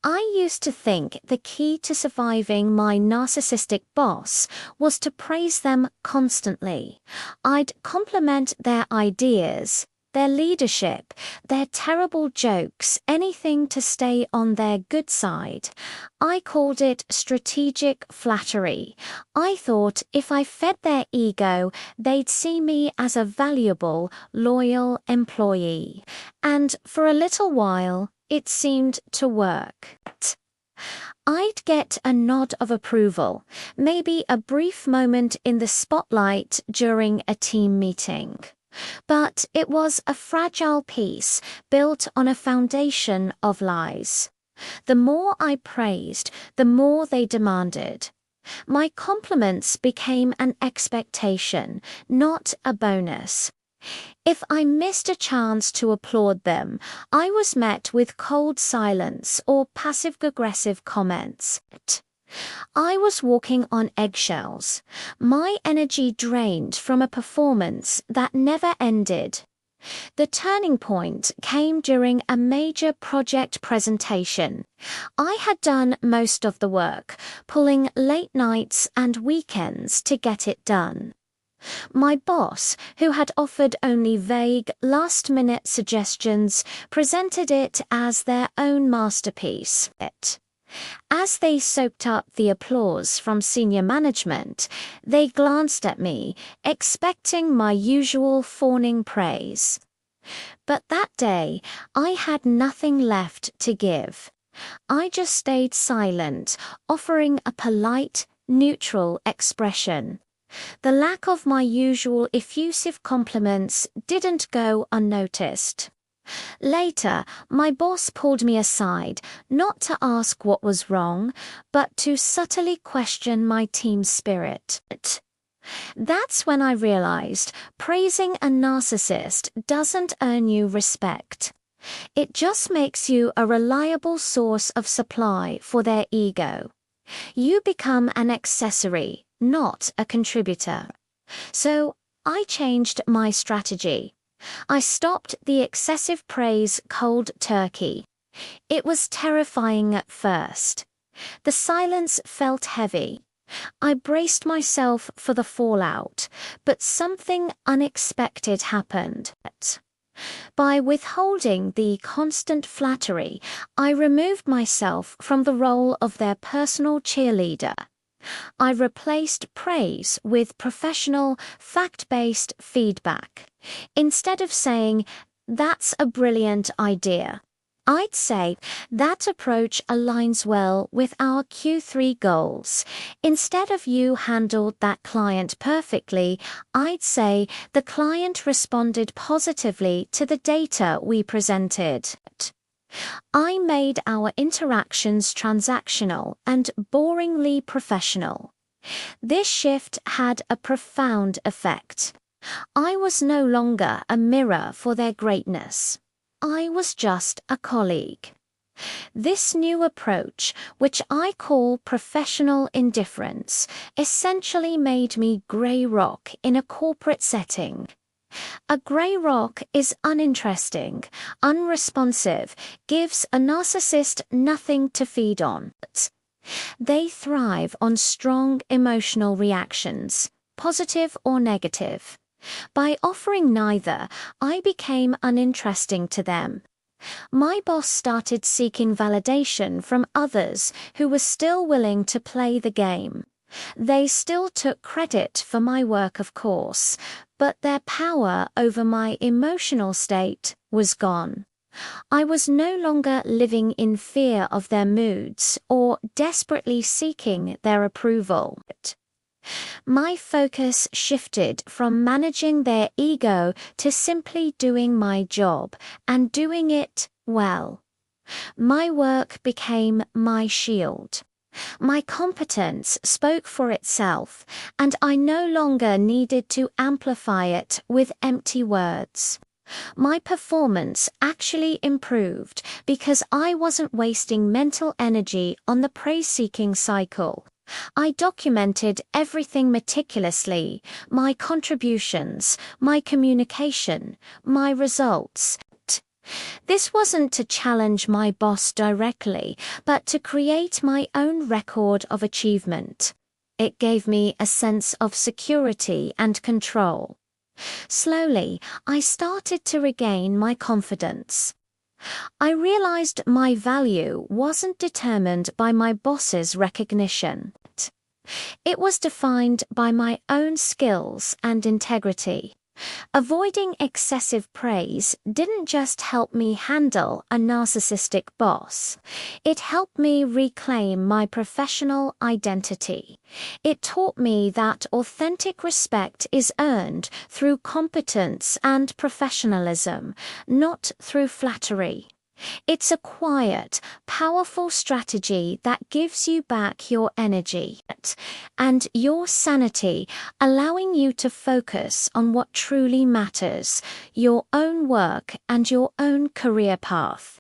I used to think the key to surviving my narcissistic boss was to praise them constantly. I'd compliment their ideas, their leadership, their terrible jokes, anything to stay on their good side. I called it strategic flattery. I thought if I fed their ego, they'd see me as a valuable, loyal employee. And for a little while, it seemed to work. I'd get a nod of approval, maybe a brief moment in the spotlight during a team meeting. But it was a fragile piece built on a foundation of lies. The more I praised, the more they demanded. My compliments became an expectation, not a bonus. If I missed a chance to applaud them, I was met with cold silence or passive-aggressive comments. I was walking on eggshells, my energy drained from a performance that never ended. The turning point came during a major project presentation. I had done most of the work, pulling late nights and weekends to get it done. My boss, who had offered only vague, last-minute suggestions, presented it as their own masterpiece. As they soaked up the applause from senior management, they glanced at me, expecting my usual fawning praise. But that day, I had nothing left to give. I just stayed silent, offering a polite, neutral expression. The lack of my usual effusive compliments didn't go unnoticed. Later, my boss pulled me aside, not to ask what was wrong, but to subtly question my team spirit. That's when I realized praising a narcissist doesn't earn you respect. It just makes you a reliable source of supply for their ego. You become an accessory, not a contributor. So I changed my strategy. I stopped the excessive praise cold turkey. It was terrifying at first. The silence felt heavy. I braced myself for the fallout, but something unexpected happened. By withholding the constant flattery, I removed myself from the role of their personal cheerleader. I replaced praise with professional, fact-based feedback. Instead of saying, "That's a brilliant idea," I'd say, "That approach aligns well with our Q3 goals." Instead of "You handled that client perfectly," I'd say, "The client responded positively to the data we presented." I made our interactions transactional and boringly professional. This shift had a profound effect. I was no longer a mirror for their greatness. I was just a colleague. This new approach, which I call professional indifference, essentially made me grey rock in a corporate setting. A grey rock is uninteresting, unresponsive, gives a narcissist nothing to feed on. They thrive on strong emotional reactions, positive or negative. By offering neither, I became uninteresting to them. My boss started seeking validation from others who were still willing to play the game. They still took credit for my work, of course, but their power over my emotional state was gone. I was no longer living in fear of their moods or desperately seeking their approval. My focus shifted from managing their ego to simply doing my job and doing it well. My work became my shield. My competence spoke for itself, and I no longer needed to amplify it with empty words. My performance actually improved because I wasn't wasting mental energy on the praise-seeking cycle. I documented everything meticulously, my contributions, my communication, my results. This wasn't to challenge my boss directly, but to create my own record of achievement. It gave me a sense of security and control. Slowly, I started to regain my confidence. I realized my value wasn't determined by my boss's recognition. It was defined by my own skills and integrity. Avoiding excessive praise didn't just help me handle a narcissistic boss. It helped me reclaim my professional identity. It taught me that authentic respect is earned through competence and professionalism, not through flattery. It's a quiet, powerful strategy that gives you back your energy and your sanity, allowing you to focus on what truly matters, your own work and your own career path.